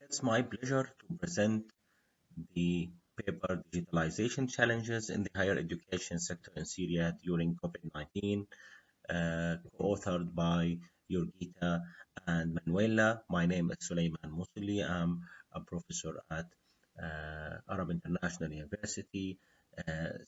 It's my pleasure to present the paper Digitalization Challenges in the Higher Education Sector in Syria during COVID-19, co-authored by Jurgita and Manuela. My name is Sulaiman Mouselli. I'm a professor at Arab International University,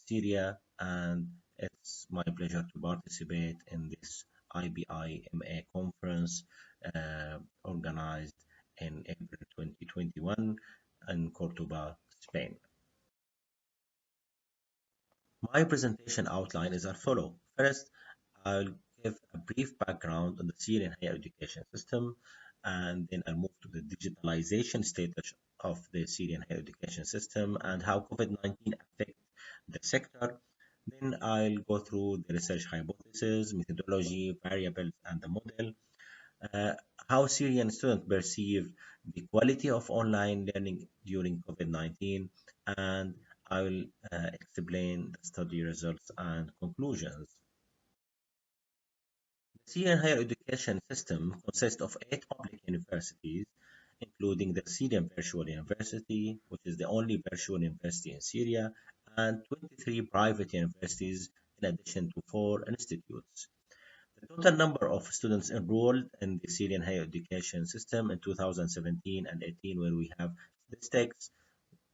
Syria, and it's my pleasure to participate in this IBIMA conference organized in April 2021 in Cordoba, Spain. My presentation outline is as follows. First, I'll give a brief background on the Syrian higher education system, and then I'll move to the digitalization status of the Syrian higher education system and how COVID-19 affects the sector. Then I'll go through the research hypothesis, methodology, variables, and the model. How Syrian students perceive the quality of online learning during COVID-19, and I will explain the study results and conclusions. The Syrian higher education system consists of 8 public universities, including the Syrian Virtual University, which is the only virtual university in Syria, and 23 private universities, in addition to 4 institutes. The total number of students enrolled in the Syrian higher education system in 2017 and 18, where we have statistics,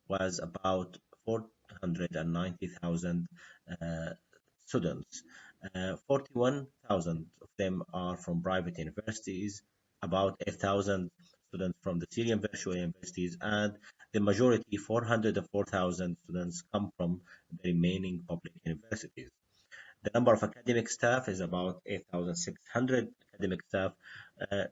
was about 490,000 students. 41,000 of them are from private universities, about 8,000 students from the Syrian virtual universities, and the majority, 404,000 students, come from the remaining public universities. The number of academic staff is about 8,600 academic staff,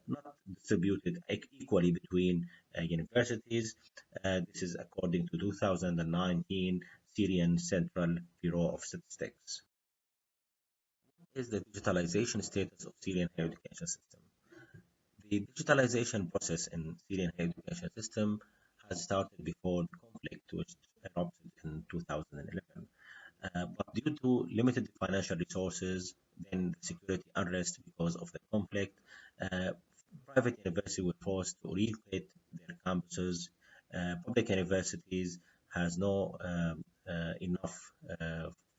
not distributed equally between universities. This is according to 2019 Syrian Central Bureau of Statistics. What is the digitalization status of Syrian higher education system? The digitalization process in Syrian higher education system has started before the conflict, which erupted in 2011. But due to limited financial resources, then the security unrest because of the conflict, private universities were forced to relocate their campuses. Public universities has no enough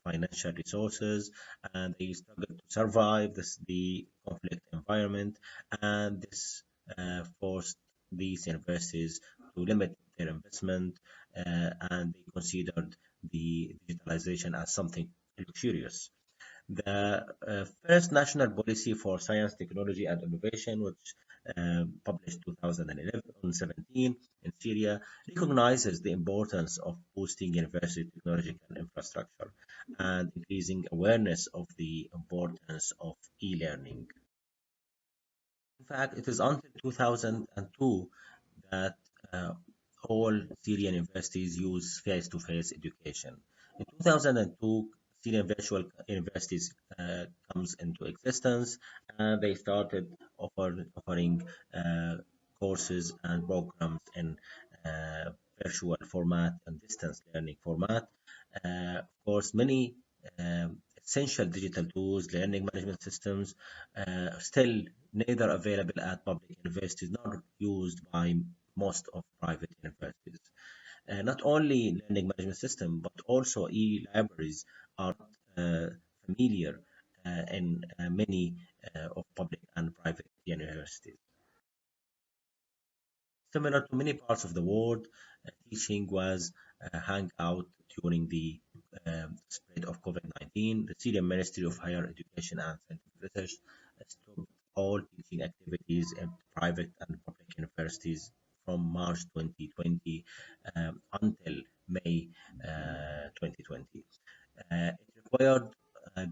financial resources, and they struggle to survive the conflict environment, and this forced these universities to limit their investment, and they considered the digitalization as something luxurious. The first national policy for science, technology, and innovation, which published 2017 in Syria, recognizes the importance of boosting university technological infrastructure and increasing awareness of the importance of e-learning. In fact, it is until 2002 that all Syrian universities use face-to-face education. In 2002, Syrian virtual universities comes into existence, and they started offering courses and programs in virtual format and distance learning format. Of course, many essential digital tools, learning management systems, still neither available at public universities nor used by most of private universities. Not only learning management system, but also e-libraries are familiar in many of public and private universities. Similar to many parts of the world, teaching was hangout during the spread of COVID-19. The Syrian Ministry of Higher Education and Scientific Research stopped all teaching activities in private and public universities from March 2020 until May 2020. It required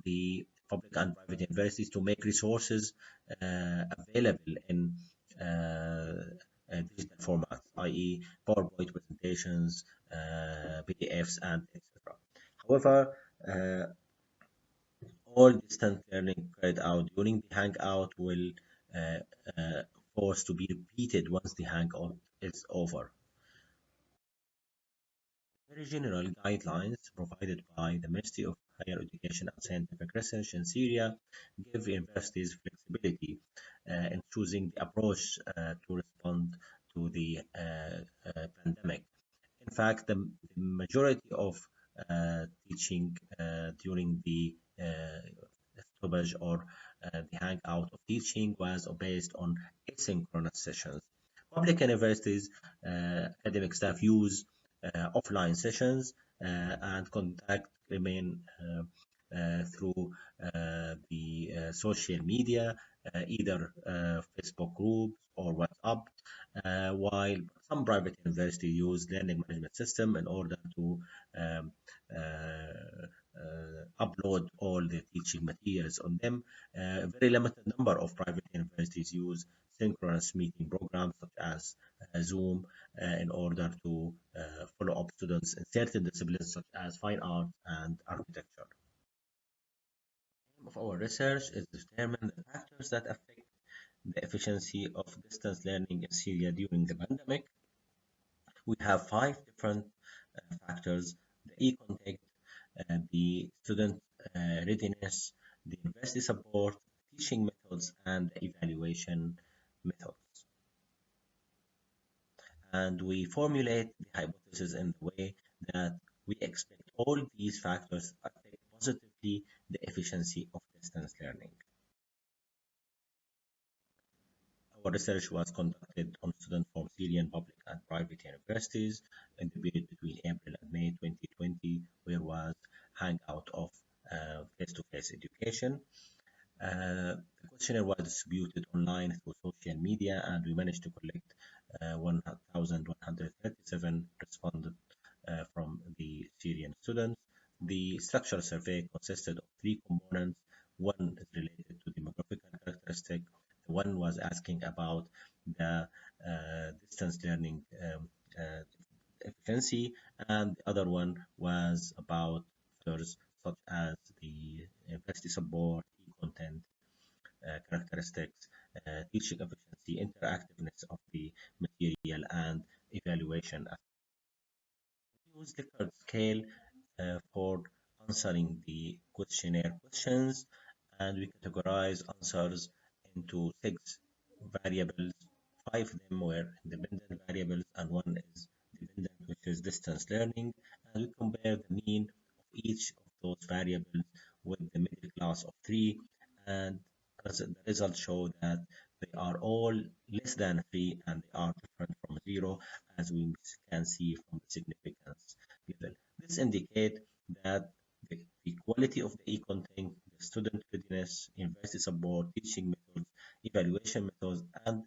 the public and private universities to make resources available in digital formats, i.e. PowerPoint presentations, PDFs, and etc. However, all distance learning carried out during the Hangout will forced to be repeated once the Hangout is over. Very general guidelines provided by the Ministry of Higher Education and Scientific Research in Syria give universities flexibility in choosing the approach to respond to to the pandemic. In fact, the majority of teaching during the stoppage or the hangout of teaching was based on asynchronous sessions. Public universities, academic staff use offline sessions and contact remain through the social media, either Facebook groups or WhatsApp, while some private universities use learning management system in order to um, upload all the teaching materials on them. A very limited number of private universities use synchronous meeting programs such as Zoom in order to follow up students in certain disciplines such as fine arts and architecture. The aim of our research is to determine the factors that affect the efficiency of distance learning in Syria during the pandemic. We have five different factors: the e-contact, the student readiness, the university support, teaching methods, and the evaluation methods. And we formulate the hypothesis in the way that we expect all these factors to affect positively the efficiency of distance learning. Our research was conducted on students from Syrian public and private universities in the period between April and May 2020, where was hangout of face-to-face education. The questionnaire was distributed online through social media, and we managed to collect 1,137 respondents from the Syrian students. The structural survey consisted of three components. One is related to demographical characteristic. One was asking about the distance learning efficiency, and the other one was about factors such as the university support, e-content, characteristics, teaching efficiency, interactiveness of the material, and evaluation. We use Likert scale for answering the questionnaire questions, and we categorize answers into six variables. Five of them were independent variables, and one is dependent, which is distance learning. And we compare the mean of each of those variables with the middle class of 3, and the results show that they are all less than 3 and they are different from 0, as we can see from the significance level. This indicates that the quality of the e-content, the student readiness, university support, teaching methods, evaluation methods, and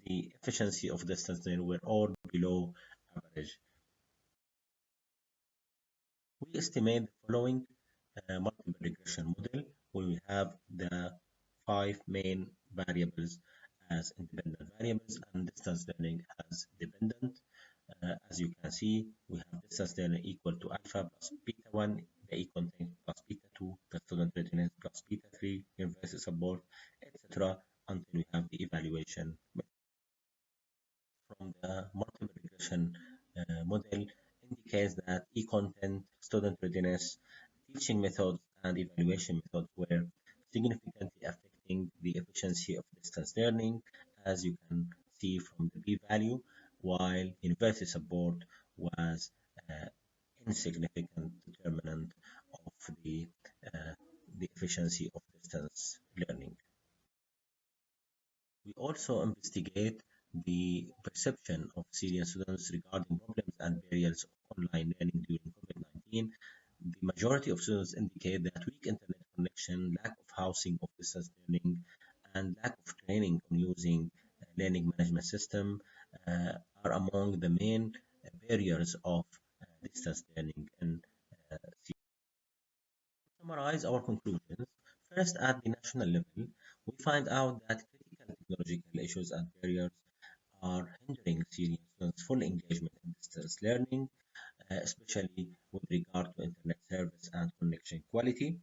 the efficiency of distance learning were all below average. We estimate the following multiple regression model, where we have the 5 main variables as independent variables and distance learning as dependent. As you can see, we have distance learning equal to alpha plus beta 1, the e-content plus beta 2, the student readiness plus beta 3, university support, etc., until we have the evaluation. From the multiple regression model indicates that e-content, student readiness, teaching methods, and evaluation methods were significantly affecting the efficiency of distance learning, as you can see from the p-value, while university support was insignificant determinant of the efficiency of distance learning. We also investigate the perception of Syrian students regarding problems and barriers of online learning during COVID-19. The majority of students indicate that weak internet connection, lack of housing of distance learning, and lack of training on using learning management system are among the main barriers of distance learning in Syria. To summarize our conclusions, first at the national level, we find out that critical technological issues and barriers are hindering Syrian students' full engagement in distance learning, especially with regard to internet service and connection quality.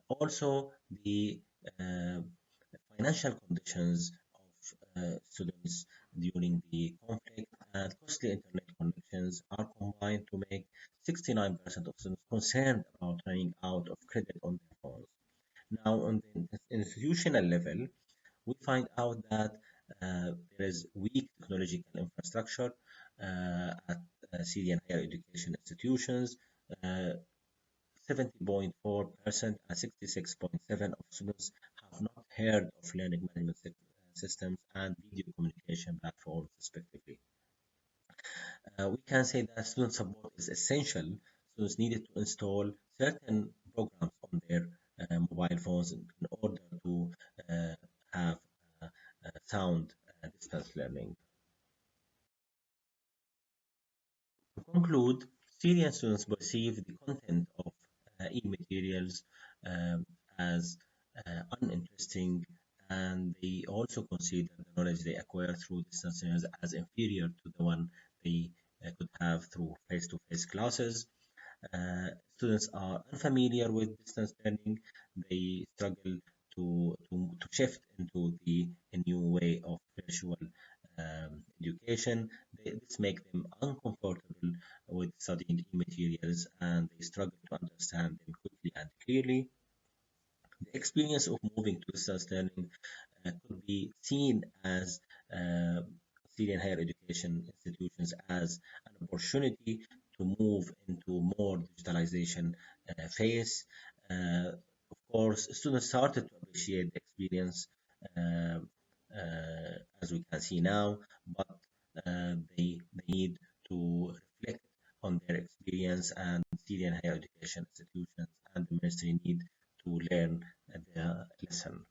Also, the financial conditions of students during the conflict and costly internet connections are combined to make 69% of students concerned about running out of credit on their phones. Now, on the institutional level, we find out that there is weak technological infrastructure at Syrian higher education institutions. 70.4% and 66.7% of students have not heard of learning management systems and video communication platforms, respectively. We can say that student support is essential. Students needed to install certain programs on their mobile phones in order to have sound distance learning. To conclude, Syrian students perceive the content of e-materials as uninteresting, and they also consider the knowledge they acquire through distance learning as inferior to the one they could have through face-to-face classes. Students are unfamiliar with distance learning. They struggle to shift into the new way of virtual education. This makes them uncomfortable with studying materials, and they struggle to understand them quickly and clearly. The experience of moving to distance learning could be seen as Syrian higher education institutions as an opportunity to move into more digitalization phase. Of course, students started to appreciate the experience uh, as we can see now, but they need to reflect on their experience, and Syrian higher education institutions and the ministry need to learn the lesson.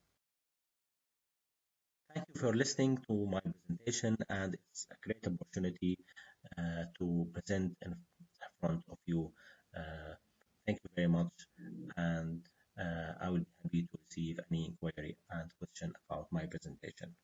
Thank you for listening to my presentation, and it's a great opportunity to present in front of you. Uh, Thank you very much, and I will be happy to receive any inquiry and question about my presentation.